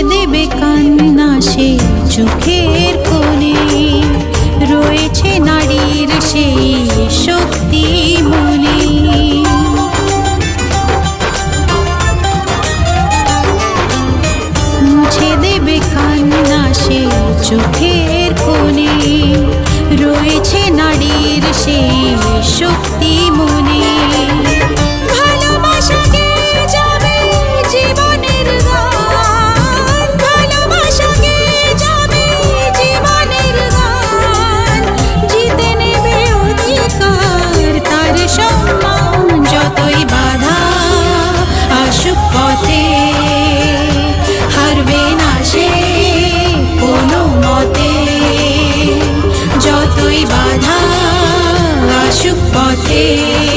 দেবে কান্না সে চোখের কোণে, রয়েছে নারীর সেই শক্তি মনে। মুছে দেবে কান্না সে চোখের কোণে, রয়েছে নারীর সেই শক্তি মনে। যতই বাধা আসুক পথে, হারবে না সে কোনো মতে। যতই বাধা আসুক পথে।